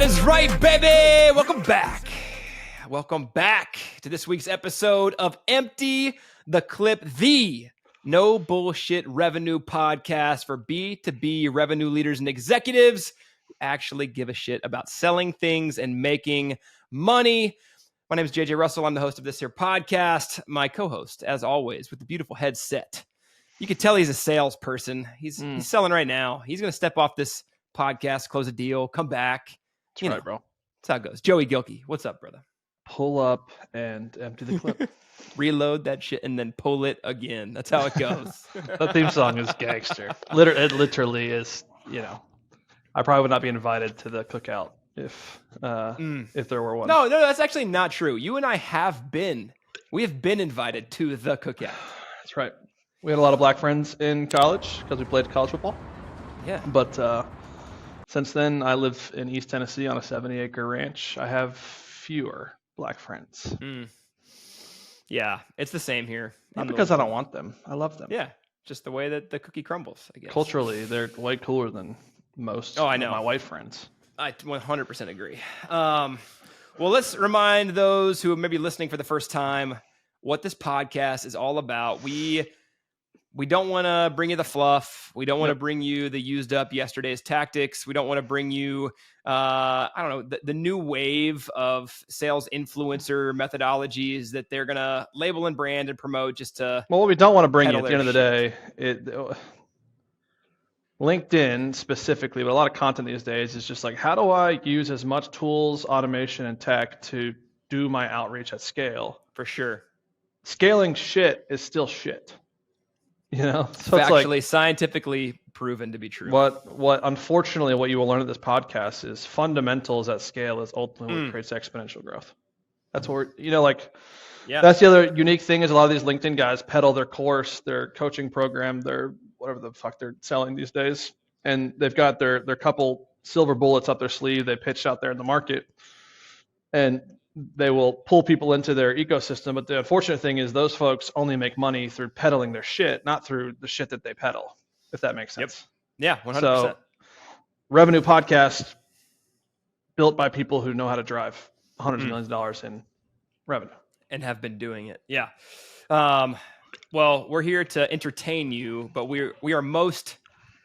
is right, baby. Welcome back. Welcome back to this week's episode of Empty the Clip, the no bullshit revenue podcast for B2B revenue leaders and executives who actually give a shit about selling things and making money. My name is JJ Russell. I'm the host of this here podcast. My co-host, as always, with the beautiful headset. You can tell he's a salesperson. He's selling right now. He's going to step off this podcast, close a deal, come back. That's right, bro. That's how it goes. Joey Gilkey, what's up, brother? Pull up and empty the clip. Reload that shit and then pull it again. That's how it goes. That theme song is gangster. It literally is, I probably would not be invited to the cookout if there were one. No, that's actually not true. You and I have been. We have been invited to the cookout. That's right. We had a lot of black friends in college because we played college football. Yeah. But since then, I live in East Tennessee on a 70-acre ranch. I have fewer black friends. Yeah, it's the same here. Not because I don't want them. I love them. Yeah, just the way that the cookie crumbles, I guess. Culturally, they're way cooler than most I know. of my white friends. I 100% agree. Well, let's remind those who are maybe listening for the first time what this podcast is all about. We don't want to bring you the fluff. We don't want to bring you the used up yesterday's tactics. We don't want to bring you, the new wave of sales influencer methodologies that they're going to label and brand and promote just to. Well, what we don't want to bring you at the end of the day, LinkedIn specifically, but a lot of content these days is just like, how do I use as much tools, automation, and tech to do my outreach at scale? For sure. Scaling shit is still shit. So Factually, scientifically proven to be true. What unfortunately, what you will learn at this podcast is fundamentals at scale is ultimately what creates exponential growth. That's what that's the other unique thing is a lot of these LinkedIn guys peddle their course, their coaching program, their whatever the fuck they're selling these days. And they've got their couple silver bullets up their sleeve they pitched out there in the market. And they will pull people into their ecosystem. But the unfortunate thing is those folks only make money through peddling their shit, not through the shit that they peddle, if that makes sense. Yep. Yeah, 100%. So, revenue podcast built by people who know how to drive hundreds of millions of dollars in revenue. And have been doing it. Yeah. Well, we're here to entertain you, but we are most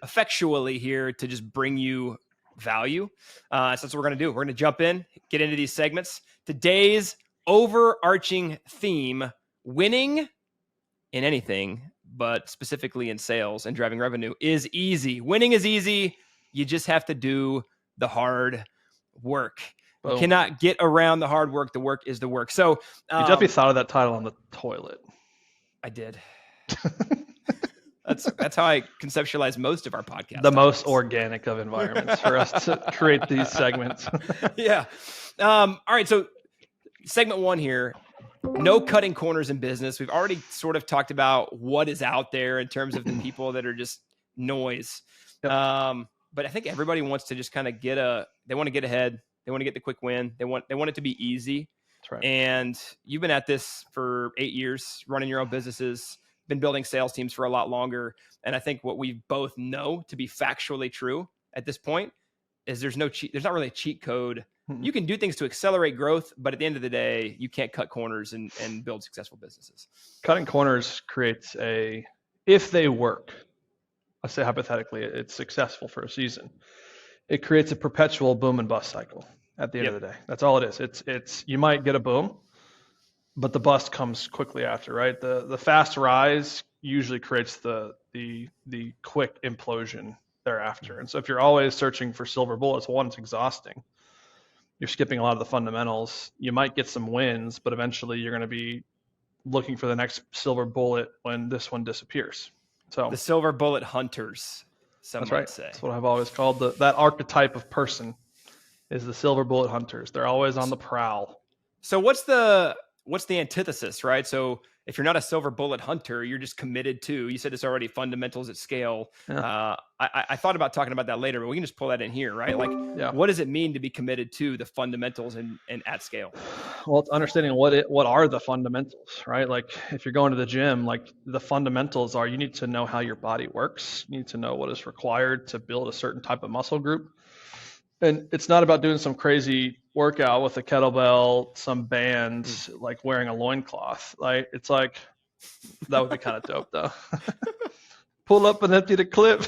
effectually here to just bring you value. So that's what we're going to do. We're going to jump in, get into these segments. Today's overarching theme, winning in anything, but specifically in sales and driving revenue, is easy. Winning is easy. You just have to do the hard work. You cannot get around the hard work. The work is the work. So you definitely thought of that title on the toilet. I did. That's how I conceptualize most of our podcasts. The most organic of environments for us to create these segments. Yeah. All right. So segment one here, no cutting corners in business. We've already sort of talked about what is out there in terms of the people that are just noise. Yep. But I think everybody wants to just kind of they want to get ahead. They want to get the quick win. They want it to be easy. That's right. And you've been at this for 8 years, running your own businesses, been building sales teams for a lot longer. And I think what we both know to be factually true at this point is there's not really a cheat code. Mm-hmm. You can do things to accelerate growth, but at the end of the day, you can't cut corners and build successful businesses. Cutting corners creates if they work, let's say hypothetically, it's successful for a season. It creates a perpetual boom and bust cycle at the end of the day. That's all it is. It's you might get a boom, but the bust comes quickly after, right? The fast rise usually creates the quick implosion thereafter. And so if you're always searching for silver bullets, one, it's exhausting. You're skipping a lot of the fundamentals. You might get some wins, but eventually you're going to be looking for the next silver bullet when this one disappears. So the silver bullet hunters, some that's might right. say. That's what I've always called that archetype of person is the silver bullet hunters. They're always on the prowl. So what's the antithesis, right? So if you're not a silver bullet hunter, you're just committed to, you said it's already fundamentals at scale. Yeah. I thought about talking about that later, but we can just pull that in here, right? Like, What does it mean to be committed to the fundamentals and at scale? Well, it's understanding what are the fundamentals, right? Like if you're going to the gym, like the fundamentals are, you need to know how your body works. You need to know what is required to build a certain type of muscle group. And it's not about doing some crazy workout with a kettlebell, some bands, like wearing a loincloth. Like, it's like, that would be kind of dope though. Pull up and empty the clip.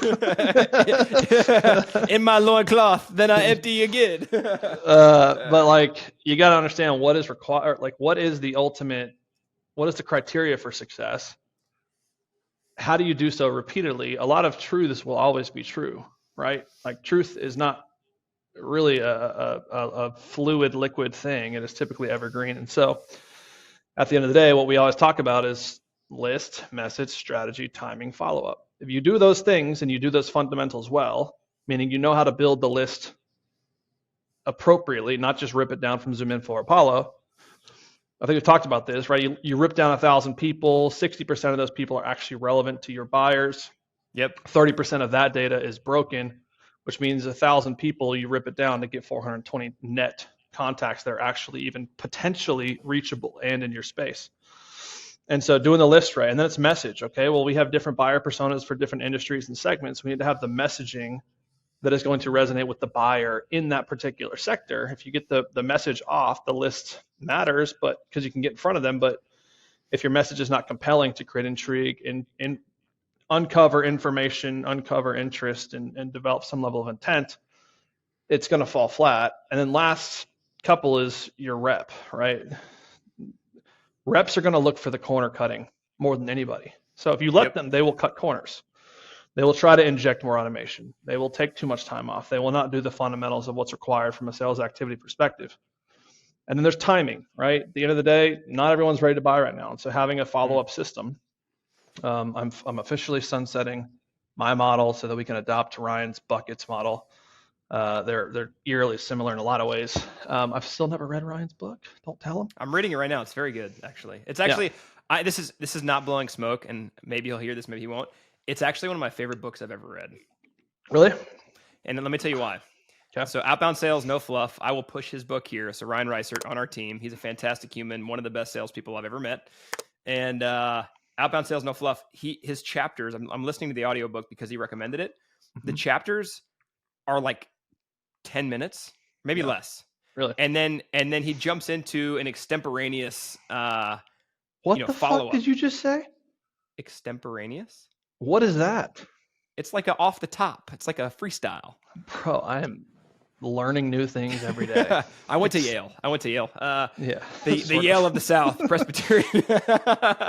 In my loincloth, then I empty again. But like, you got to understand what is required. Like, what is the criteria for success? How do you do so repeatedly? A lot of truths will always be true, right? Like, truth is not really a fluid, liquid thing. It is typically evergreen. And so at the end of the day, what we always talk about is list, message, strategy, timing, follow-up. If you do those things and you do those fundamentals well, meaning you know how to build the list appropriately, not just rip it down from Zoom Info or Apollo. I think we've talked about this, right? You rip down 1,000 people, 60% of those people are actually relevant to your buyers. Yep. 30% of that data is broken, which means 1,000 people, you rip it down to get 420 net contacts that are actually even potentially reachable and in your space. And so doing the list right, and then it's message. Okay, well, we have different buyer personas for different industries and segments. We need to have the messaging that is going to resonate with the buyer in that particular sector. If you get the message off, the list matters, but because you can get in front of them. But if your message is not compelling to create intrigue and uncover information, uncover interest, and develop some level of intent, it's going to fall flat. And then last couple is your rep, right? Reps are going to look for the corner cutting more than anybody. So if you let them, they will cut corners. They will try to inject more automation. They will take too much time off. They will not do the fundamentals of what's required from a sales activity perspective. And then there's timing, right? At the end of the day, not everyone's ready to buy right now. And so having a follow-up system, I'm officially sunsetting my model so that we can adopt Ryan's buckets model. They're eerily similar in a lot of ways. I've still never read Ryan's book. Don't tell him. I'm reading it right now. It's very good, actually. It's actually, this is not blowing smoke, and maybe he'll hear this, maybe he won't. It's actually one of my favorite books I've ever read. Really? And then let me tell you why. Okay. So Outbound Sales, No Fluff. I will push his book here. So Ryan Reisert on our team. He's a fantastic human, one of the best salespeople I've ever met. And Outbound Sales, No Fluff. His chapters. I'm listening to the audiobook because he recommended it. Mm-hmm. The chapters are like 10 minutes, maybe less. Really? And then he jumps into an extemporaneous what the follow-up. Fuck did you just say? Extemporaneous? What is that? It's like off the top. It's like a freestyle. Bro, I am learning new things every day. I went to Yale. Yeah. The Yale of the South, Presbyterian.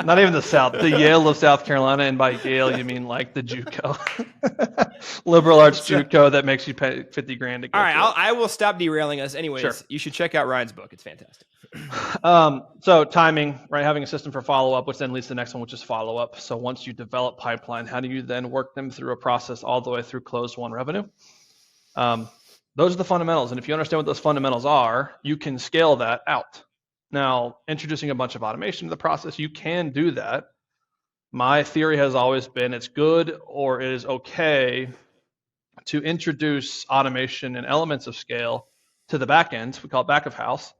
Not even the South, the Yale of South Carolina. And by Yale, you mean like the JUCO. Liberal arts JUCO that makes you pay $50,000 to go. All right, I will stop derailing us. Anyways, sure. You should check out Ryan's book. It's fantastic. So timing, right? Having a system for follow-up, which then leads to the next one, which is follow-up. So once you develop pipeline, how do you then work them through a process all the way through closed won revenue? Those are the fundamentals. And if you understand what those fundamentals are, you can scale that out. Now, introducing a bunch of automation to the process, you can do that. My theory has always been it's good or it is okay to introduce automation and elements of scale to the back end. We call it back of house.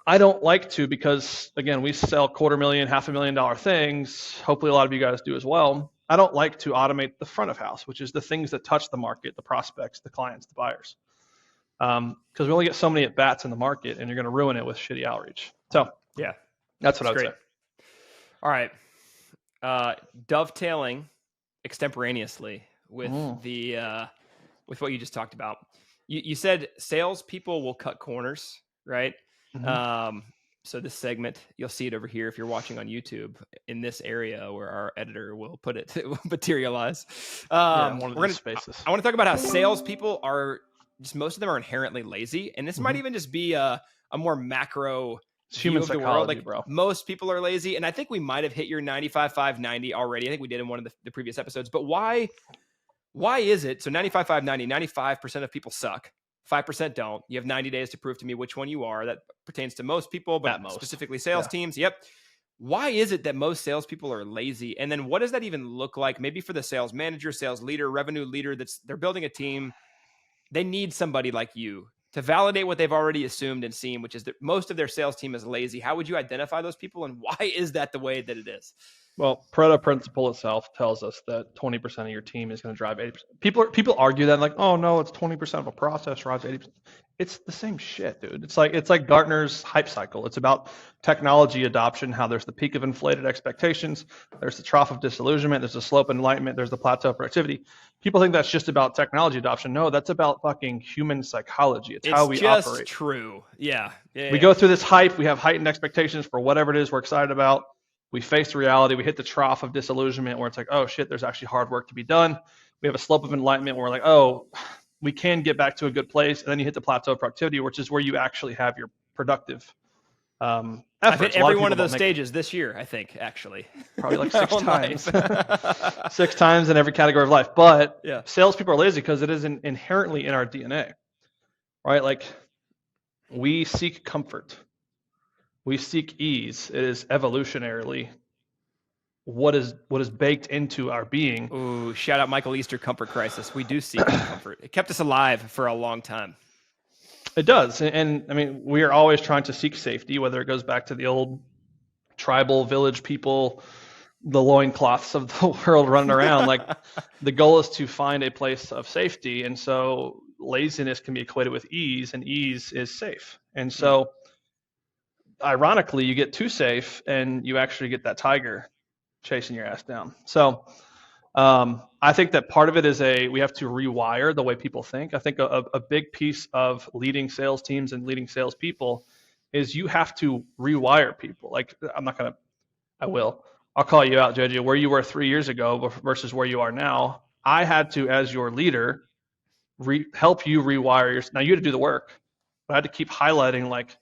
I don't like to because, again, we sell $250,000, $500,000 things. Hopefully a lot of you guys do as well. I don't like to automate the front of house, which is the things that touch the market, the prospects, the clients, the buyers. Because we only get so many at bats in the market, and you're going to ruin it with shitty outreach. So yeah, that's what I would say. All right, dovetailing extemporaneously with with what you just talked about. You said salespeople will cut corners, right? Mm-hmm. So this segment, you'll see it over here if you're watching on YouTube in this area where our editor will put it, it will materialize. One of those spaces. I want to talk about how salespeople are just, most of them are inherently lazy. And this might even just be a more macro human view of the psychology, world. Like, bro. Most people are lazy. And I think we might have hit your 95, 90 already. I think we did in one of the previous episodes, but why is it? So 95, 90, 95% of people suck. 5% don't. You have 90 days to prove to me which one you are. That pertains to most people, but specifically sales teams. Yep. Why is it that most salespeople are lazy? And then what does that even look like? Maybe for the sales manager, sales leader, revenue leader, they're building a team. They need somebody like you to validate what they've already assumed and seen, which is that most of their sales team is lazy. How would you identify those people? And why is that the way that it is? Well, Pareto principle itself tells us that 20% of your team is going to drive 80%. People argue that like, oh no, it's 20% of a process drives 80%. It's the same shit, dude. It's like Gartner's hype cycle. It's about technology adoption, how there's the peak of inflated expectations, there's the trough of disillusionment, there's the slope of enlightenment, there's the plateau of productivity. People think that's just about technology adoption. No, that's about fucking human psychology. It's how we just operate. True. Yeah. We go through this hype, we have heightened expectations for whatever it is we're excited about. We face reality. We hit the trough of disillusionment where it's like, oh shit, there's actually hard work to be done. We have a slope of enlightenment where we're like, oh, we can get back to a good place. And then you hit the plateau of productivity, which is where you actually have your productive efforts. I've hit every one of those stages this year, I think, actually. Probably like 6 times. 6 times in every category of life. But salespeople are lazy because it isn't inherently in our DNA, right? Like we seek comfort. We seek ease. It is evolutionarily what is baked into our being. Ooh, shout out Michael Easter, Comfort Crisis. We do seek comfort. It kept us alive for a long time. It does. And I mean, we are always trying to seek safety, whether it goes back to the old tribal village people, the loincloths of the world running around. Like the goal is to find a place of safety. And so laziness can be equated with ease, and ease is safe. And so ironically, you get too safe and you actually get that tiger chasing your ass down. So I think that part of it is we have to rewire the way people think. I think a big piece of leading sales teams and leading salespeople is you have to rewire people. Like I'll call you out, JJ, where you were 3 years ago versus where you are now. I had to, as your leader, help you rewire now you had to do the work, but I had to keep highlighting like,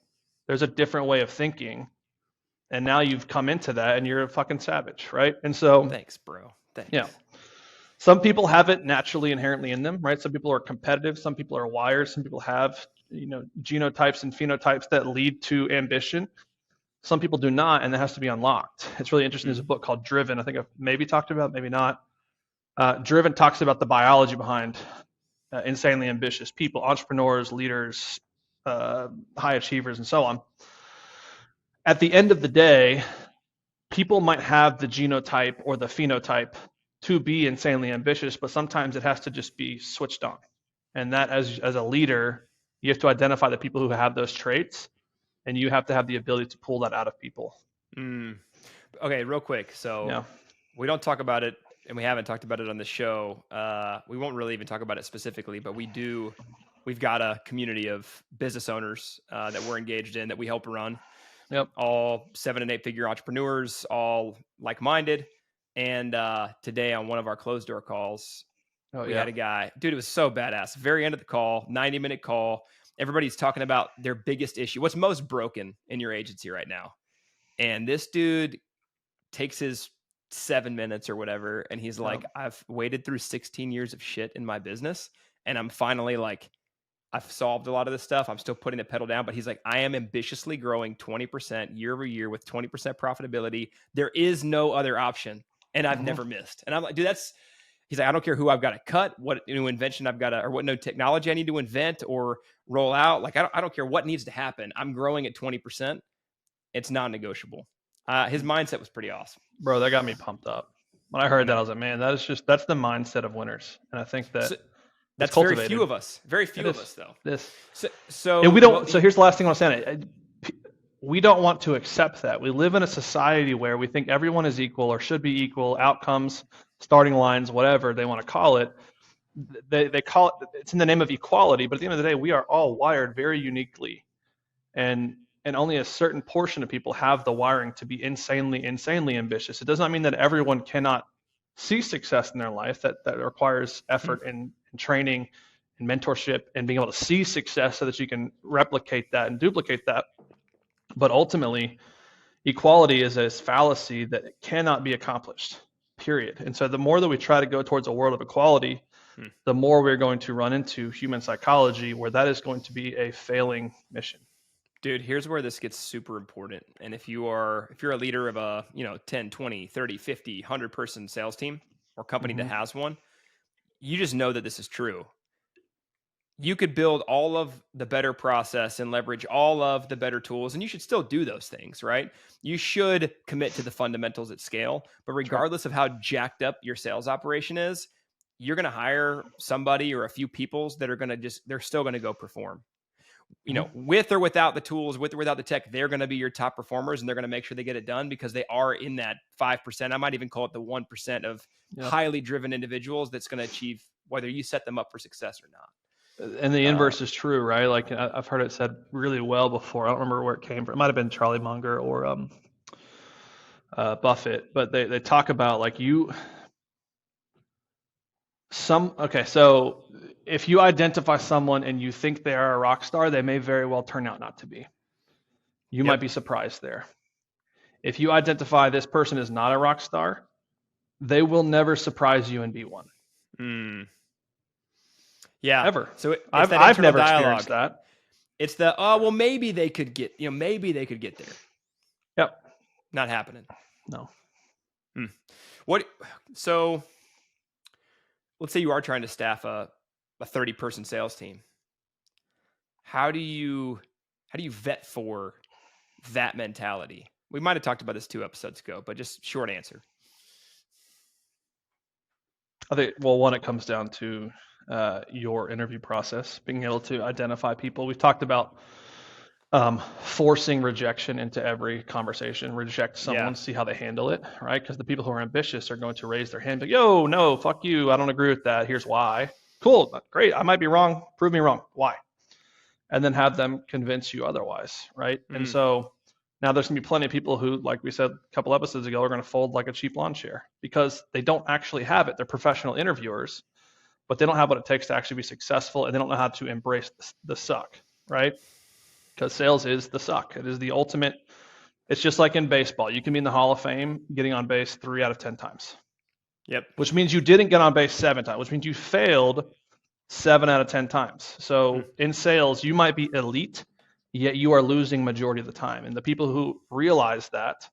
there's a different way of thinking. And now you've come into that and you're a fucking savage, right? And so thanks, bro. Thanks. Yeah. Some people have it naturally inherently in them, right? Some people are competitive, some people are wired, some people have, genotypes and phenotypes that lead to ambition. Some people do not, and that has to be unlocked. It's really interesting. There's a book called Driven. I think I've maybe talked about, maybe not. Driven talks about the biology behind insanely ambitious people, entrepreneurs, leaders, high achievers, and so on. At the end of the day, people might have the genotype or the phenotype to be insanely ambitious, but sometimes it has to just be switched on. And that as a leader, you have to identify the people who have those traits, and you have to have the ability to pull that out of people. Okay, real quick. So we don't talk about it, and we haven't talked about it on the show. We won't really even talk about it specifically, but we've got a community of business owners that we're engaged in that we help run. Yep. All 7- and 8-figure entrepreneurs, all like-minded. And today on one of our closed door calls, we had a guy, dude, it was so badass. Very end of the call, 90-minute call. Everybody's talking about their biggest issue. What's most broken in your agency right now? And this dude takes his 7 minutes or whatever. And he's like, I've waded through 16 years of shit in my business. And I'm finally like, I've solved a lot of this stuff. I'm still putting the pedal down, but he's like, I am ambitiously growing 20% year over year with 20% profitability. There is no other option. And I've never missed. And I'm like, dude, he's like, I don't care who I've got to cut, what new invention I've got to, or what new technology I need to invent or roll out. Like, I don't care what needs to happen. I'm growing at 20%. It's non-negotiable. His mindset was pretty awesome. Bro, that got me pumped up. When I heard that, I was like, man, that's the mindset of winners. And I think that that's very few of us. Very few of us, though. So we don't. So here's the last thing I want to say. We don't want to accept that. We live in a society where we think everyone is equal or should be equal. Outcomes, starting lines, whatever they want to call it. They call it. It's in the name of equality. But at the end of the day, we are all wired very uniquely, and only a certain portion of people have the wiring to be insanely ambitious. It does not mean that everyone cannot see success in their life. That requires effort and training and mentorship and being able to see success so that you can replicate that and duplicate that. But ultimately, equality is a fallacy that cannot be accomplished, period. And so the more that we try to go towards a world of equality, the more we're going to run into human psychology where that is going to be a failing mission. Dude, here's where this gets super important. And if you're a leader of a 10, 20, 30, 50, 100 person sales team or company that has one, you just know that this is true. you could build all of the better process and leverage all of the better tools, and you should still do those things, right? You should commit to the fundamentals at scale, but regardless of how jacked up your sales operation is, you're going to hire somebody or a few peoples that are going to they're still going to go perform. You know, with or without the tools, with or without the tech, they're going to be your top performers, and they're going to make sure they get it done because they are in that 5%. I might even call it the 1% of highly driven individuals that's going to achieve whether you set them up for success or not. And the inverse is true, right? Like I've heard it said really well before. I don't remember where it came from. It might have been Charlie Munger or Buffett, but they talk about like so if you identify someone and you think they are a rock star, they may very well turn out not to be. You might be surprised there. If you identify this person is not a rock star, they will never surprise you and be one. Yeah. Ever. So I've never experienced that. It's maybe they could get, maybe they could get there. Yep. Not happening. No. So let's say you are trying to staff a 30-person sales team. How do you vet for that mentality? We might have talked about this 2 episodes ago, but just short answer. I think, one, it comes down to your interview process, being able to identify people. We've talked about forcing rejection into every conversation. Reject someone, see how they handle it, right? Because the people who are ambitious are going to raise their hand, like, yo, no, fuck you, I don't agree with that. Here's why. Cool, great, I might be wrong. Prove me wrong. Why? And then have them convince you otherwise, right? And so now there's going to be plenty of people who, like we said a couple episodes ago, are going to fold like a cheap lawn chair because they don't actually have it. They're professional interviewers, but they don't have what it takes to actually be successful, and they don't know how to embrace the suck, right? Because sales is the suck. It is the ultimate. It's just like in baseball. You can be in the Hall of Fame getting on base 3 out of 10 times. Yep. Which means you didn't get on base 7 times, which means you failed 7 out of 10 times. So in sales, you might be elite, yet you are losing majority of the time. And the people who realize that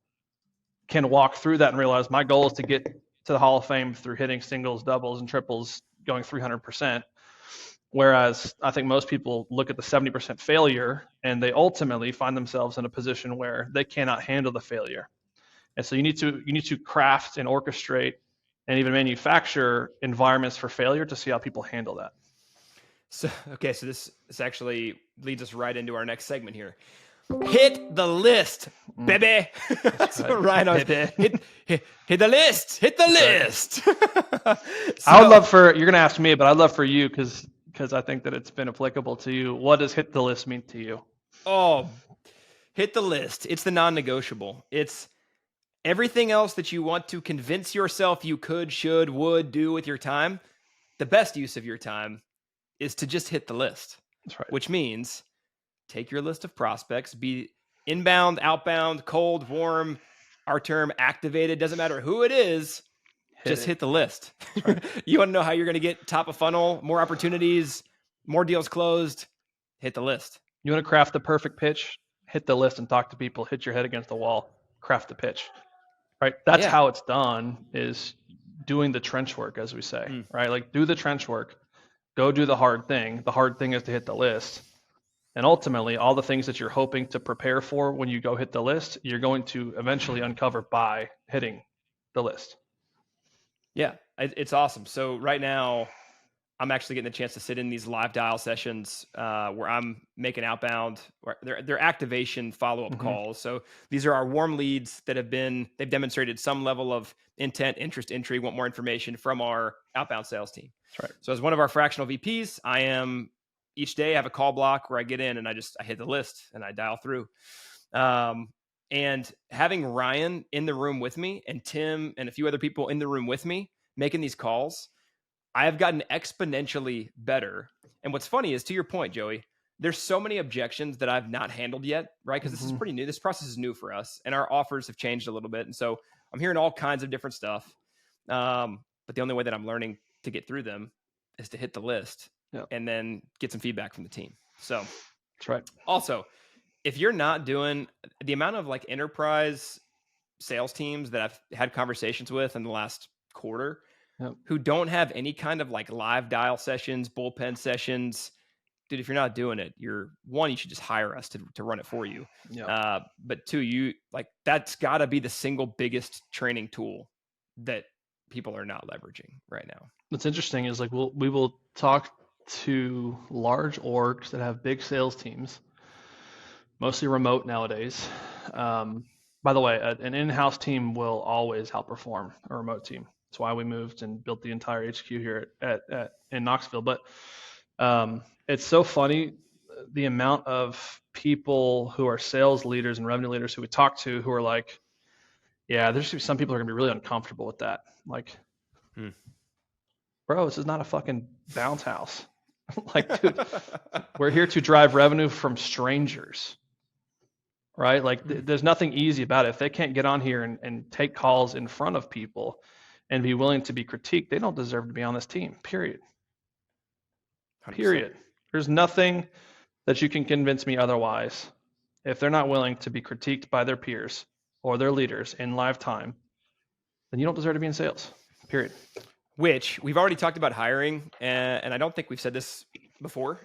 can walk through that and realize my goal is to get to the Hall of Fame through hitting singles, doubles, and triples, going 300%. Whereas I think most people look at the 70% failure and they ultimately find themselves in a position where they cannot handle the failure. And so you need to craft and orchestrate and even manufacture environments for failure to see how people handle that. So this actually leads us right into our next segment here. Hit the list, baby. That's what Ryan always hit the list. Hit the list. I would love for, you're going to ask me, but I'd love for you because I think that it's been applicable to you. What does hit the list mean to you? Oh, hit the list. It's the non-negotiable. It's everything else that you want to convince yourself you could, should, would do with your time. The best use of your time is to just hit the list. That's right. Which means take your list of prospects, be inbound, outbound, cold, warm, our term activated, doesn't matter who it is, hit the list. Right. You want to know how you're going to get top of funnel, more opportunities, more deals closed, hit the list. You want to craft the perfect pitch, hit the list and talk to people, hit your head against the wall, craft the pitch, right? That's how it's done, is doing the trench work, as we say, right? Like do the trench work, go do the hard thing. The hard thing is to hit the list. And ultimately, all the things that you're hoping to prepare for when you go hit the list, you're going to eventually uncover by hitting the list. Yeah, it's awesome. So right now, I'm actually getting the chance to sit in these live dial sessions where I'm making outbound, they're activation follow-up calls. So these are our warm leads that they've demonstrated some level of intent, interest, entry, want more information from our outbound sales team. That's right. So as one of our fractional VPs, each day I have a call block where I get in and I hit the list and I dial through. And having Ryan in the room with me and Tim and a few other people in the room with me making these calls, I have gotten exponentially better. And what's funny is, to your point, Joey, there's so many objections that I've not handled yet, right? Because this is pretty new. This process is new for us and our offers have changed a little bit. And so I'm hearing all kinds of different stuff. But the only way that I'm learning to get through them is to hit the list and then get some feedback from the team. So that's right. Also, if you're not doing the amount of like enterprise sales teams that I've had conversations with in the last quarter who don't have any kind of like live dial sessions, bullpen sessions, dude, if you're not doing it, you should just hire us to run it for you. Yeah. But two, that's got to be the single biggest training tool that people are not leveraging right now. What's interesting is like we will talk to large orgs that have big sales teams, mostly remote nowadays. By the way, an in-house team will always outperform a remote team. That's why we moved and built the entire HQ here in Knoxville. But it's so funny the amount of people who are sales leaders and revenue leaders who we talk to who are like, yeah, there's some people who are gonna be really uncomfortable with that. Like, bro, this is not a fucking bounce house. Like, dude, we're here to drive revenue from strangers, right? Like, there's nothing easy about it. If they can't get on here and take calls in front of people and be willing to be critiqued, they don't deserve to be on this team, period. 100%. Period. There's nothing that you can convince me otherwise. If they're not willing to be critiqued by their peers or their leaders in live time, then you don't deserve to be in sales, period. Which we've already talked about hiring, and I don't think we've said this before.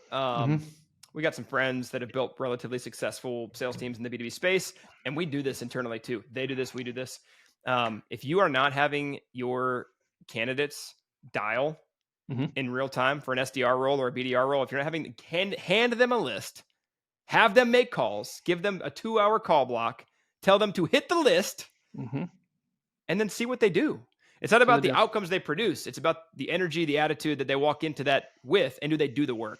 We got some friends that have built relatively successful sales teams in the B2B space, and we do this internally too. They do this, we do this. If you are not having your candidates dial in real time for an SDR role or a BDR role, if you're not having hand them a list, have them make calls, give them a 2-hour call block, tell them to hit the list, and then see what they do. It's not about the outcomes they produce. It's about the energy, the attitude that they walk into that with, and do they do the work?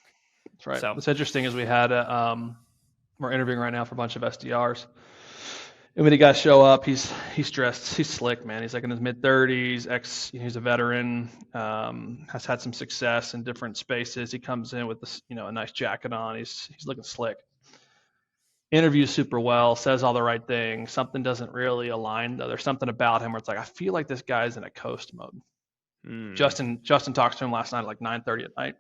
That's right. So, what's interesting is we had we're interviewing right now for a bunch of SDRs. And when the guys show up, he's dressed, he's slick, man. He's like in his mid-30s, he's a veteran, has had some success in different spaces. He comes in with this, a nice jacket on. He's looking slick. Interviews super well, says all the right things. Something doesn't really align though. There's something about him where it's like, I feel like this guy's in a coast mode. Justin talks to him last night at like 9:30 at night.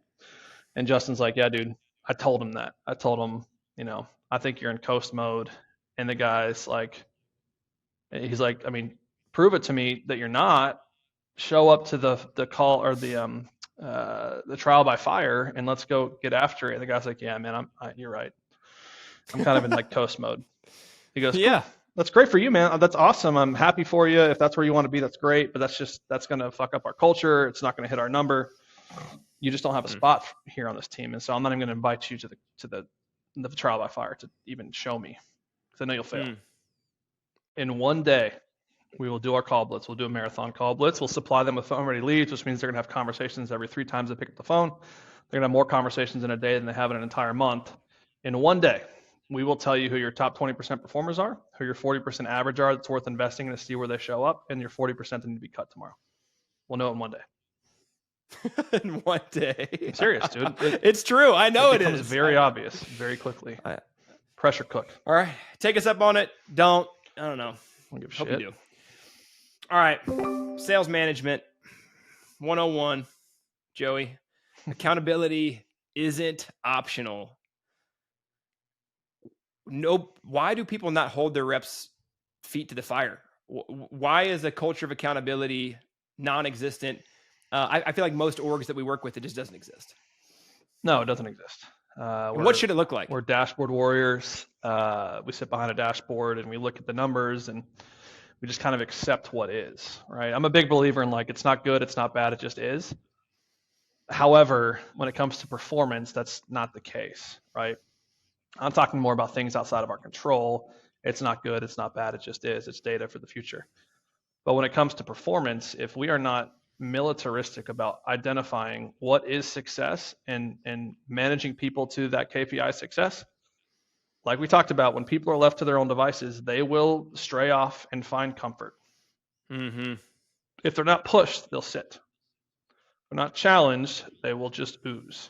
And Justin's like, yeah, dude, I told him that. I told him, I think you're in coast mode. And the guy's like, he's like, I mean, prove it to me that you're not. Show up to the call or the trial by fire and let's go get after it. And the guy's like, yeah, man, you're right. I'm kind of in like coast mode. He goes, cool. Yeah, that's great for you, man. That's awesome. I'm happy for you. If that's where you want to be, that's great. But that's going to fuck up our culture. It's not going to hit our number. You just don't have a spot here on this team. And so I'm not even going to invite you to the trial by fire to even show me because I know you'll fail. In one day, we will do our call blitz. We'll do a marathon call blitz. We'll supply them with phone ready leads, which means they're going to have conversations every 3 times they pick up the phone. They're going to have more conversations in a day than they have in an entire month. In one day, we will tell you who your top 20% performers are, who your 40% average are that's worth investing in to see where they show up, and your 40% that need to be cut tomorrow. We'll know it in one day. In one day. I'm serious, dude. It's true. I know it is. It's very obvious, very quickly. Pressure cook. All right. Take us up on it. Don't. I don't know. I don't give a Hope shit. you do. All right. Sales management 101. Joey. Accountability isn't optional. No. Why do people not hold their reps' feet to the fire? Why is a culture of accountability non-existent? I feel like most orgs that we work with, it just doesn't exist. No, it doesn't exist. What should it look like? We're dashboard warriors. We sit behind a dashboard and we look at the numbers and we just kind of accept what is, right? I'm a big believer in like, it's not good, it's not bad, it just is. However, when it comes to performance, that's not the case, right? I'm talking more about things outside of our control. It's not good, it's not bad, it just is. It's data for the future. But when it comes to performance, if we are not militaristic about identifying what is success and managing people to that KPI success, like we talked about, when people are left to their own devices, they will stray off and find comfort. If they're not pushed, they'll sit. If they're not challenged, they will just ooze.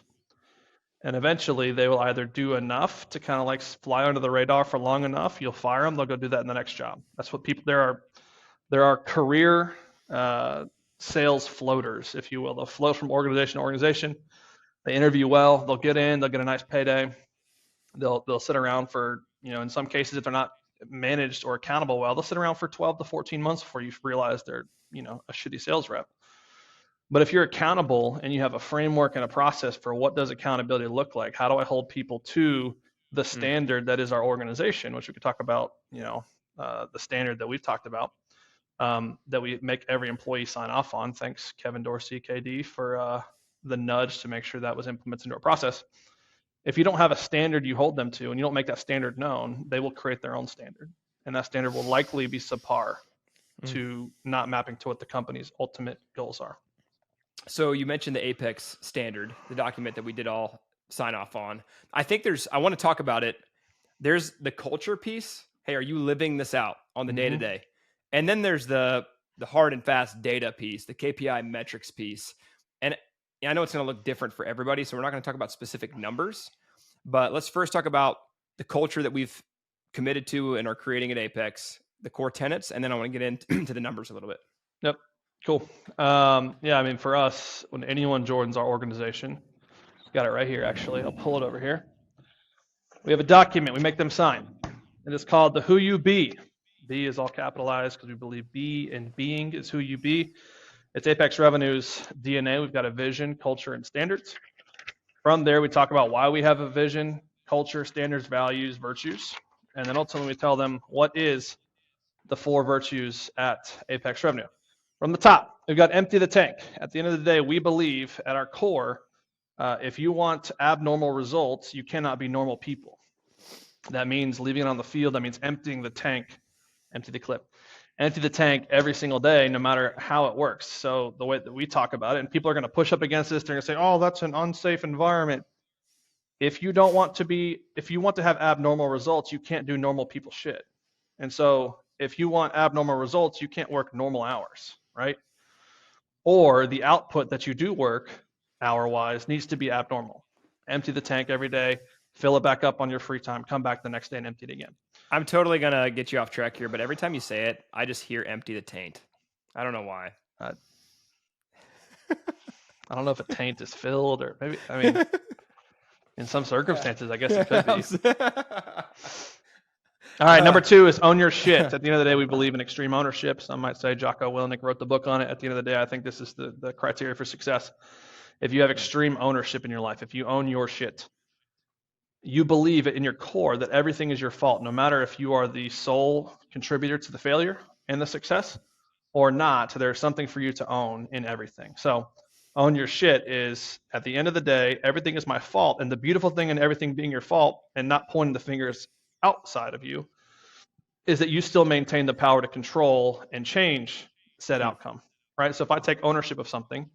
And eventually they will either do enough to kind of like fly under the radar for long enough, you'll fire them, they'll go do that in the next job. That's what people, there are career sales floaters, if you will. They'll float from organization to organization. They interview well, they'll get in, they'll get a nice payday. They'll sit around for, in some cases, if they're not managed or accountable well, they'll sit around for 12 to 14 months before you realize they're, a shitty sales rep. But if you're accountable and you have a framework and a process for what does accountability look like, how do I hold people to the standard that is our organization, which we could talk about, the standard that we've talked about, that we make every employee sign off on. Thanks, Kevin Dorsey, KD, for the nudge to make sure that was implemented into our process. If you don't have a standard you hold them to and you don't make that standard known, they will create their own standard. And that standard will likely be subpar to not mapping to what the company's ultimate goals are. So you mentioned the Apex standard, the document that we did all sign off on. I think I want to talk about it. There's the culture piece. Hey, are you living this out on the day to day? And then there's the hard and fast data piece, the KPI metrics piece. And I know it's going to look different for everybody, so we're not going to talk about specific numbers, but let's first talk about the culture that we've committed to and are creating at Apex, the core tenets, and then I want to get into the numbers a little bit. Yep. Cool. For us, when anyone joins our organization, got it right here, actually. I'll pull it over here. We have a document we make them sign, and it's called the Who You Be. B is all capitalized because we believe be and being is who you be. It's Apex Revenue's DNA. We've got a vision, culture, and standards. From there, we talk about why we have a vision, culture, standards, values, virtues. And then ultimately, we tell them what is the 4 virtues at Apex Revenue. From the top, we've got empty the tank. At the end of the day, we believe at our core, if you want abnormal results, you cannot be normal people. That means leaving it on the field. That means emptying the tank, empty the clip. Empty the tank every single day, no matter how it works. So the way that we talk about it, and people are going to push up against this, they're going to say, oh, that's an unsafe environment. If you want to have abnormal results, you can't do normal people shit. And so if you want abnormal results, you can't work normal hours, right? Or the output that you do work hour-wise needs to be abnormal. Empty the tank every day, fill it back up on your free time, come back the next day and empty it again. I'm totally going to get you off track here, but every time you say it, I just hear empty the taint. I don't know why. I don't know if a taint is filled or maybe, in some circumstances, I guess it could be. All right, number 2 is own your shit. At the end of the day, we believe in extreme ownership. Some might say Jocko Willink wrote the book on it. At the end of the day, I think this is the criteria for success. If you have extreme ownership in your life, if you own your shit, you believe in your core that everything is your fault, no matter if you are the sole contributor to the failure and the success or not, there's something for you to own in everything. So own your shit is, at the end of the day, everything is my fault. And the beautiful thing in everything being your fault and not pointing the fingers outside of you is that you still maintain the power to control and change said outcome, right? So if I take ownership of something,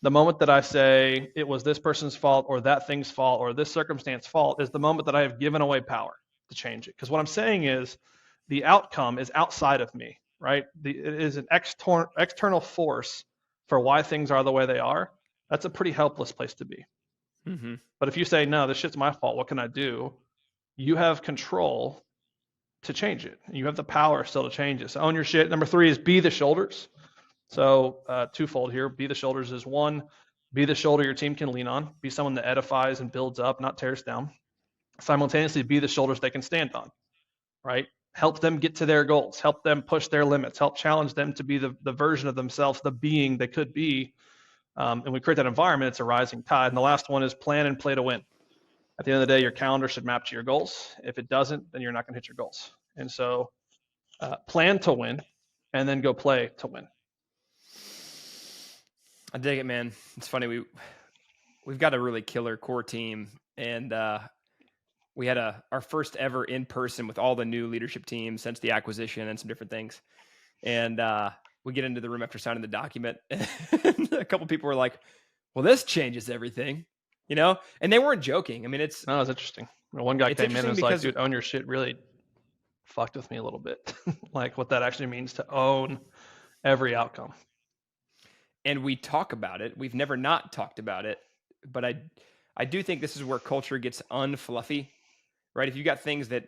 the moment that I say it was this person's fault or that thing's fault or this circumstance's fault is the moment that I have given away power to change it. Because what I'm saying is the outcome is outside of me, right? It is an external force for why things are the way they are. That's a pretty helpless place to be. Mm-hmm. But if you say, no, this shit's my fault, what can I do? You have control to change it. You have the power still to change it. So own your shit. Number 3 is be the shoulders. So twofold here. Be the shoulders is 1, be the shoulder your team can lean on. Be someone that edifies and builds up, not tears down. Simultaneously, be the shoulders they can stand on, right? Help them get to their goals. Help them push their limits. Help challenge them to be the version of themselves, the being they could be. And we create that environment. It's a rising tide. And the last one is plan and play to win. At the end of the day, your calendar should map to your goals. If it doesn't, then you're not going to hit your goals. And so plan to win and then go play to win. I dig it, man. It's funny. We've got a really killer core team, and we had our first ever in person with all the new leadership teams since the acquisition and some different things. And we get into the room after signing the document, and a couple people were like, "Well, this changes everything," and they weren't joking. I mean, it's interesting. One guy came in and was like, "Dude, own your shit." Really fucked with me a little bit, like what that actually means to own every outcome. And we talk about it. We've never not talked about it, but I do think this is where culture gets unfluffy, right? If you got things that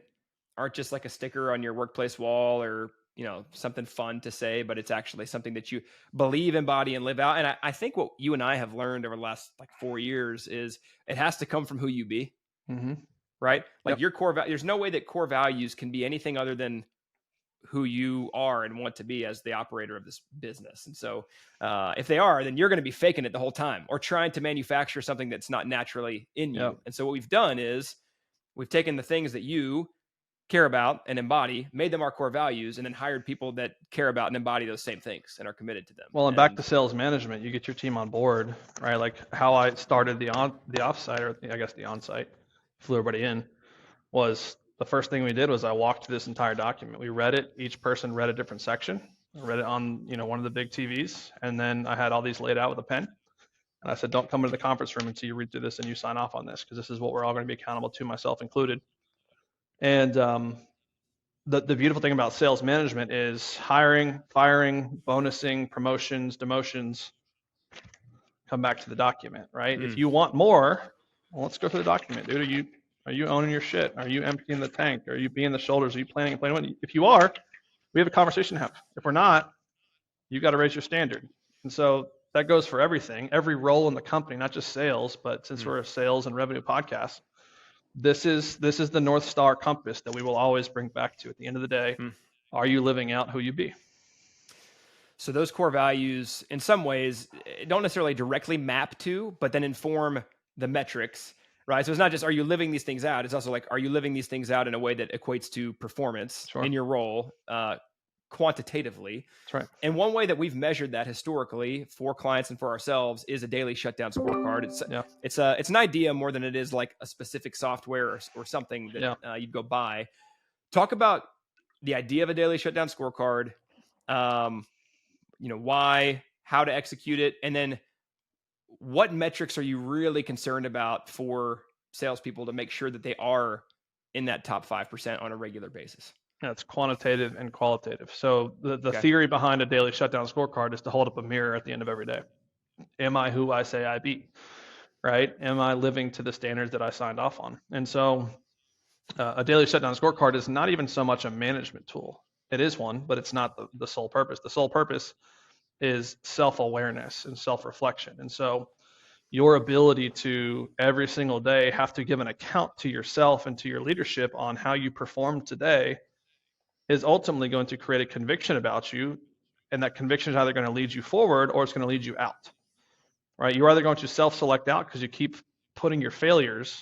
aren't just like a sticker on your workplace wall or, something fun to say, but it's actually something that you believe, embody, and live out. And I think what you and I have learned over the last 4 years is it has to come from who you be, right? Like your core value. There's no way that core values can be anything other than who you are and want to be as the operator of this business. And so if they are, then you're going to be faking it the whole time or trying to manufacture something that's not naturally in you. Yep. And so what we've done is we've taken the things that you care about and embody, made them our core values, and then hired people that care about and embody those same things and are committed to them. Well, and back to sales management, you get your team on board, right? Like how I started the offsite, or I guess the onsite, flew everybody in, was the first thing we did was I walked through this entire document. We read it. Each person read a different section. I read it on, one of the big TVs, and then I had all these laid out with a pen. And I said, don't come into the conference room until you read through this and you sign off on this, because this is what we're all going to be accountable to, myself included. And the beautiful thing about sales management is hiring, firing, bonusing, promotions, demotions come back to the document, right? If you want more, well, let's go through the document, dude. Are you owning your shit? Are you emptying the tank? Are you being the shoulders? Are you planning? If you are, we have a conversation to have. If we're not, you got to raise your standard. And so that goes for everything, every role in the company, not just sales, but since we're a sales and revenue podcast, this is the North Star compass that we will always bring back to at the end of the day. Are you living out who you be? So those core values, in some ways, don't necessarily directly map to, but then inform the metrics, right? So it's not just, are you living these things out? It's also like, are you living these things out in a way that equates to performance in your role quantitatively? That's right. And one way that we've measured that historically for clients and for ourselves is a daily shutdown scorecard. It's an idea more than it is like a specific software or something that you'd go buy. Talk about the idea of a daily shutdown scorecard, why, how to execute it, and then what metrics are you really concerned about for salespeople to make sure that they are in that top 5% on a regular basis? Yeah, it's quantitative and qualitative. So the theory behind a daily shutdown scorecard is to hold up a mirror at the end of every day. Am I who I say I be? Right? Am I living to the standards that I signed off on? And so a daily shutdown scorecard is not even so much a management tool. It is one, but it's not the sole purpose. The sole purpose is self-awareness and self-reflection. And so your ability to every single day have to give an account to yourself and to your leadership on how you performed today is ultimately going to create a conviction about you. And that conviction is either going to lead you forward or it's going to lead you out, right? You're either going to self-select out because you keep putting your failures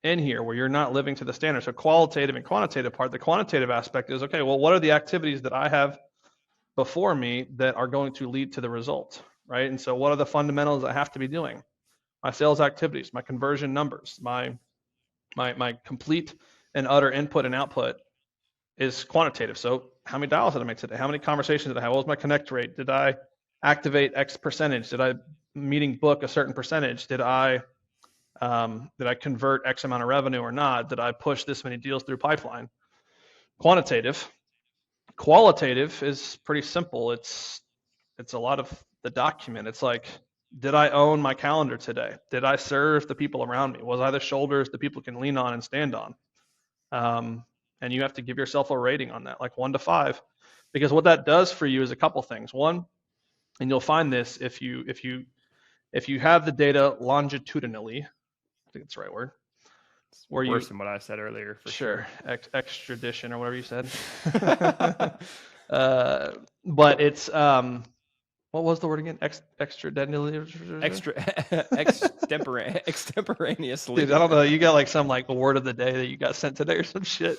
in here where you're not living to the standard. So qualitative and quantitative part, the quantitative aspect is, okay, well, what are the activities that I have before me that are going to lead to the result, right? And so what are the fundamentals I have to be doing? My sales activities, my conversion numbers, my complete and utter input and output is quantitative. So how many dials did I make today? How many conversations did I have? What was my connect rate? Did I activate X percentage? Did I meeting book a certain percentage? Did I convert X amount of revenue or not? Did I push this many deals through pipeline? Quantitative. Qualitative is pretty simple. It's a lot of the document. It's like, did I own my calendar today? Did I serve the people around me? Was I the shoulders that people can lean on and stand on? And you have to give yourself a rating on that, like 1 to 5, because what that does for you is a couple things. One, and you'll find this if you have the data longitudinally, I think it's the right word. It's worse than what I said earlier. For sure. Extradition or whatever you said. But it's what was the word again? Extemporaneously. Dude, I don't know. You got like some like word of the day that you got sent today or some shit.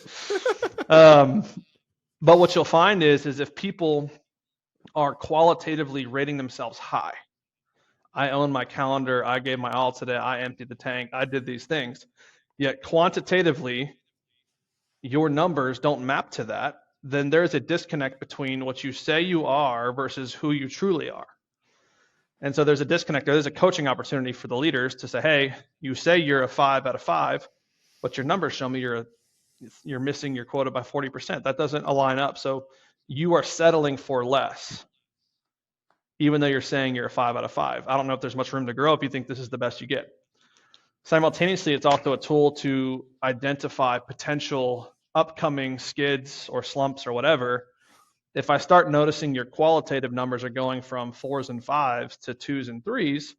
But what you'll find is if people are qualitatively rating themselves high, I own my calendar, I gave my all today, I emptied the tank, I did these things. Yet quantitatively, your numbers don't map to that, then there's a disconnect between what you say you are versus who you truly are. And so there's a disconnect. There's a coaching opportunity for the leaders to say, hey, you say you're a 5 out of 5, but your numbers show me you're missing your quota by 40%. That doesn't align up. So you are settling for less, even though you're saying you're a 5 out of 5. I don't know if there's much room to grow if you think this is the best you get. Simultaneously, it's also a tool to identify potential upcoming skids or slumps or whatever. If I start noticing your qualitative numbers are going from 4s and 5s to 2s and 3s,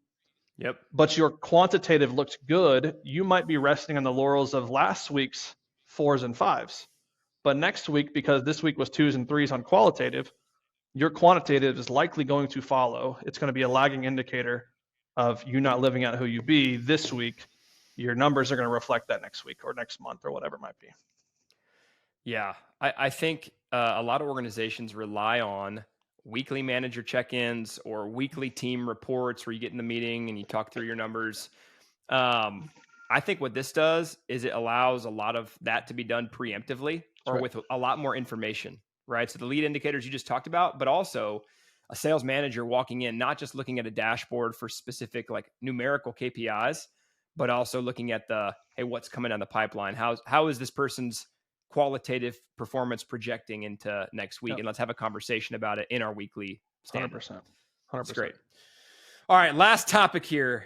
but your quantitative looks good, you might be resting on the laurels of last week's 4s and 5s. But next week, because this week was 2s and 3s on qualitative, your quantitative is likely going to follow. It's going to be a lagging indicator of you not living out who you be this week. Your numbers are going to reflect that next week or next month or whatever it might be. Yeah, I think a lot of organizations rely on weekly manager check-ins or weekly team reports where you get in the meeting and you talk through your numbers. I think what this does is it allows a lot of that to be done preemptively or with a lot more information, right? So the lead indicators you just talked about, but also a sales manager walking in, not just looking at a dashboard for specific like numerical KPIs, but also looking at hey, what's coming down the pipeline? How is this person's qualitative performance projecting into next week? And let's have a conversation about it in our weekly stand. 100%. That's great. All right, last topic here.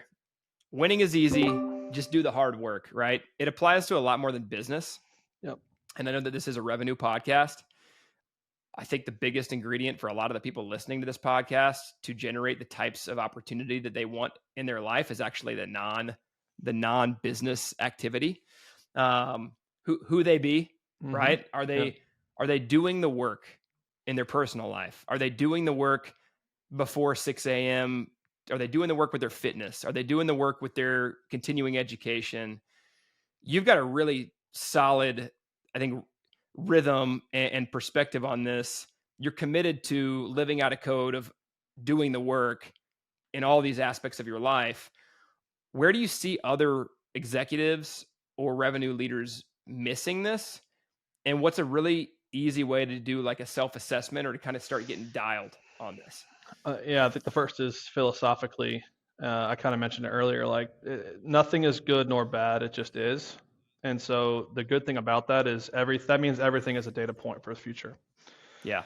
Winning is easy. Just do the hard work, right? It applies to a lot more than business. Yep. And I know that this is a revenue podcast. I think the biggest ingredient for a lot of the people listening to this podcast to generate the types of opportunity that they want in their life is actually the non-business activity. Who they be, right? Are they doing the work in their personal life? Are they doing the work before 6 a.m.? Are they doing the work with their fitness? Are they doing the work with their continuing education? You've got a really solid, I think, rhythm and perspective on this. You're committed to living out a code of doing the work in all these aspects of your life. Where do you see other executives or revenue leaders missing this? And what's a really easy way to do like a self-assessment or to kind of start getting dialed on this? I think the first is philosophically. I kind of mentioned it earlier. Like nothing is good nor bad; it just is. And so the good thing about that is that means everything is a data point for the future. Yeah.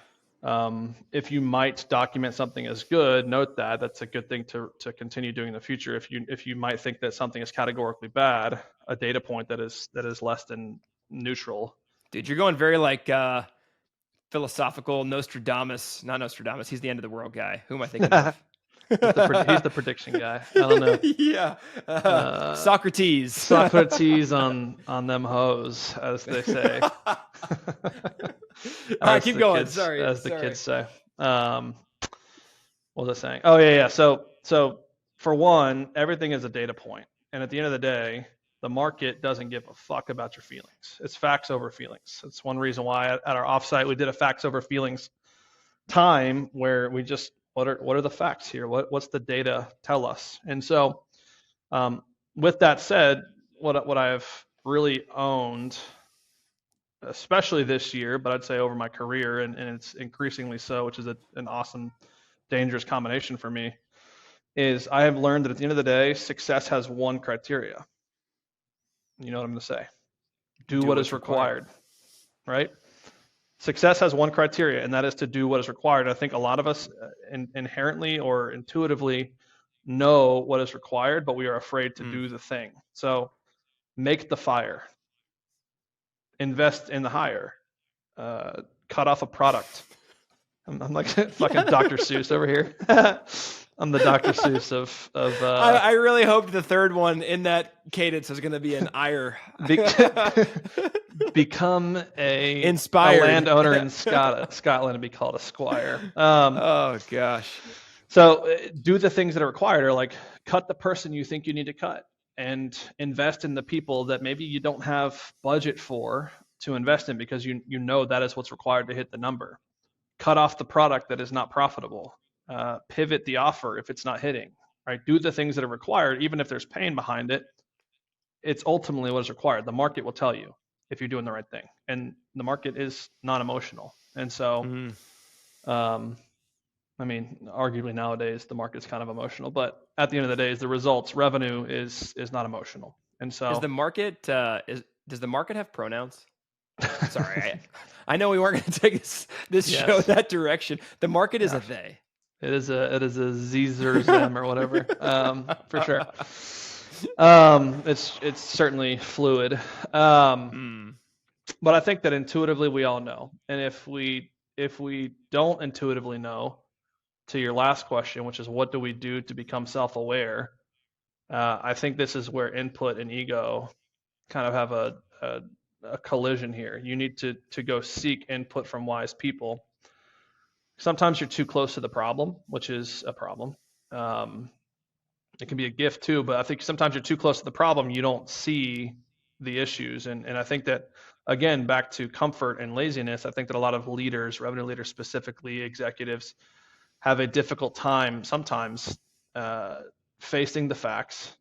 If you might document something as good, note that that's a good thing to continue doing in the future. If you might think that something is categorically bad, a data point that is less than neutral. Dude, you're going very like philosophical Nostradamus. Not Nostradamus. He's the end of the world guy. Who am I thinking of? He's the prediction guy. I don't know. Yeah. Socrates on them hoes, as they say. All right, keep going. Sorry. As the kids say. What was I saying? Oh, yeah. So for one, everything is a data point. And at the end of the day, the market doesn't give a fuck about your feelings. It's facts over feelings. It's one reason why at our offsite we did a facts over feelings time where we just what are the facts here? What's the data tell us? And so with that said, what I've really owned, especially this year, but I'd say over my career, and it's increasingly so, which is an awesome, dangerous combination for me, is I have learned that at the end of the day, success has one criteria. You know what I'm going to say? Do what is required, right? Success has one criteria, and that is to do what is required. I think a lot of us inherently or intuitively know what is required, but we are afraid to do the thing. So make the fire, invest in the hire, cut off a product. I'm like fucking Dr. Seuss over here. I'm the Dr. Seuss of I really hoped the third one in that cadence was going to be an ire. Become a landowner in Scotland and be called a squire. Oh gosh. So do the things that are required, or like cut the person you think you need to cut and invest in the people that maybe you don't have budget for to invest in because you know that is what's required to hit the number. Cut off the product that is not profitable. Pivot the offer if it's not hitting. Right? Do the things that are required, even if there's pain behind it. It's ultimately what is required. The market will tell you if you're doing the right thing, and the market is non-emotional. And so, I mean, arguably nowadays the market's kind of emotional, but at the end of the day, the results, revenue is not emotional. And so, is the market does the market have pronouns? Sorry, I know we weren't going to take this show that direction. The market is a they. It is a Z's or them or whatever, for sure. It's certainly fluid. But I think that intuitively we all know. And if we don't intuitively know, to your last question, which is what do we do to become self-aware? I think this is where input and ego kind of have a collision here. You need to go seek input from wise people. Sometimes you're too close to the problem, which is a problem. It can be a gift too, but I think sometimes you're too close to the problem. You don't see the issues. And I think that, again, back to comfort and laziness, I think that a lot of leaders, revenue leaders specifically, executives, have a difficult time sometimes facing the facts,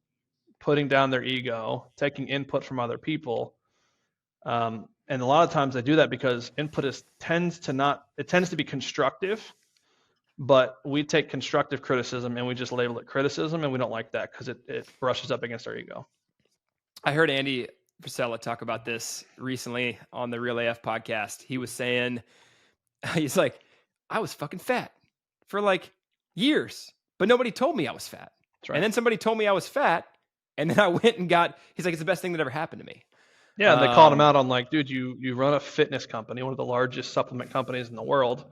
putting down their ego, taking input from other people. And a lot of times they do that because input tends to be constructive, but we take constructive criticism and we just label it criticism, and we don't like that because it brushes up against our ego. I heard Andy Frisella talk about this recently on the Real AF podcast. He was saying, he's like, I was fucking fat for like years, but nobody told me I was fat. That's right. And then somebody told me I was fat, and then I went and he's like, it's the best thing that ever happened to me. Yeah, and they called him out on like, dude, you run a fitness company, one of the largest supplement companies in the world.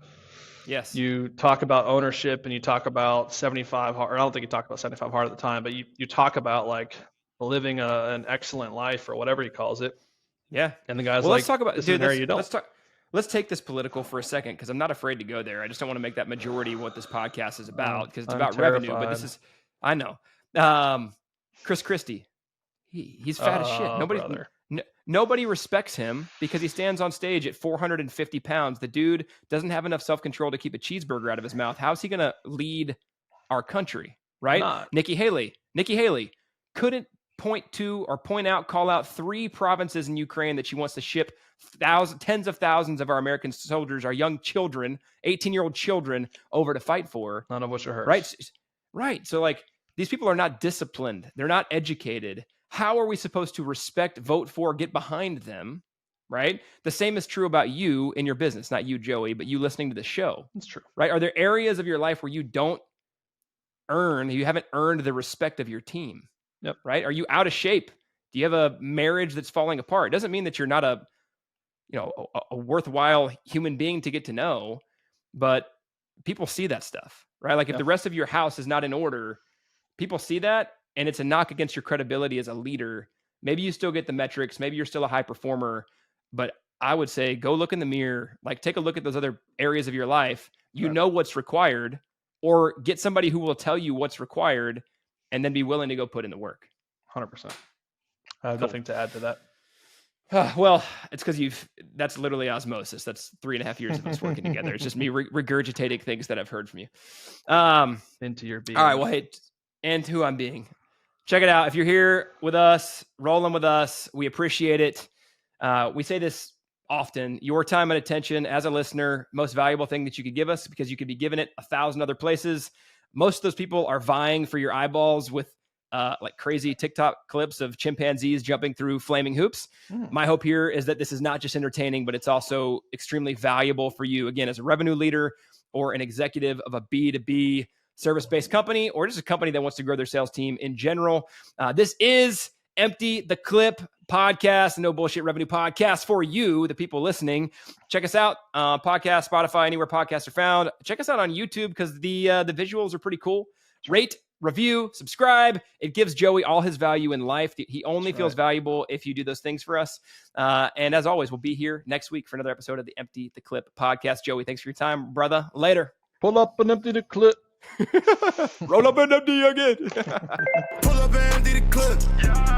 Yes. You talk about ownership and you talk about 75 hard, or I don't think you talked about 75 hard at the time, but you talk about like living an excellent life or whatever he calls it. Yeah. And the guy's well, like, let's talk about, this dude, is an area you don't. Let's take this political for a second, because I'm not afraid to go there. I just don't want to make that majority what this podcast is about, because it's about revenue, but this is, I know. Chris Christie, he's fat as shit. Nobody respects him because he stands on stage at 450 pounds. The dude doesn't have enough self-control to keep a cheeseburger out of his mouth. How's he going to lead our country, right? Nikki Haley couldn't call out 3 provinces in Ukraine that she wants to ship tens of thousands of our American soldiers, our young children, 18-year-old children, over to fight for. None of which are hers. Right. So like, these people are not disciplined. They're not educated. How are we supposed to respect, vote for, get behind them, right? The same is true about you in your business, not you, Joey, but you listening to the show. That's true. Right? Are there areas of your life where you haven't earned the respect of your team? Yep. Right? Are you out of shape? Do you have a marriage that's falling apart? It doesn't mean that you're not a worthwhile human being to get to know, but people see that stuff, right? Like if the rest of your house is not in order, people see that, and it's a knock against your credibility as a leader. Maybe you still get the metrics. Maybe you're still a high performer, but I would say go look in the mirror, like take a look at those other areas of your life. You know what's required, or get somebody who will tell you what's required, and then be willing to go put in the work. 100%. I have nothing to add to that. Well, it's because that's literally osmosis. That's 3.5 years of us working together. It's just me regurgitating things that I've heard from you. Into your being. All right. Well, hey, and who I'm being. Check it out. If you're here with us, rolling with us, we appreciate it. We say this often. Your time and attention as a listener, most valuable thing that you could give us, because you could be giving it 1,000 other places. Most of those people are vying for your eyeballs with like crazy TikTok clips of chimpanzees jumping through flaming hoops. My hope here is that this is not just entertaining, but it's also extremely valuable for you, again, as a revenue leader or an executive of a B2B service-based company, or just a company that wants to grow their sales team in general. This is Empty the Clip podcast, no bullshit revenue podcast for you, the people listening. Check us out, podcast, Spotify, anywhere podcasts are found. Check us out on YouTube, because the visuals are pretty cool. Rate, review, subscribe. It gives Joey all his value in life. He only feels valuable if you do those things for us. And as always, we'll be here next week for another episode of the Empty the Clip podcast. Joey, thanks for your time, brother. Later. Pull up and empty the clip. Roll up and empty again. Pull up and empty the clip.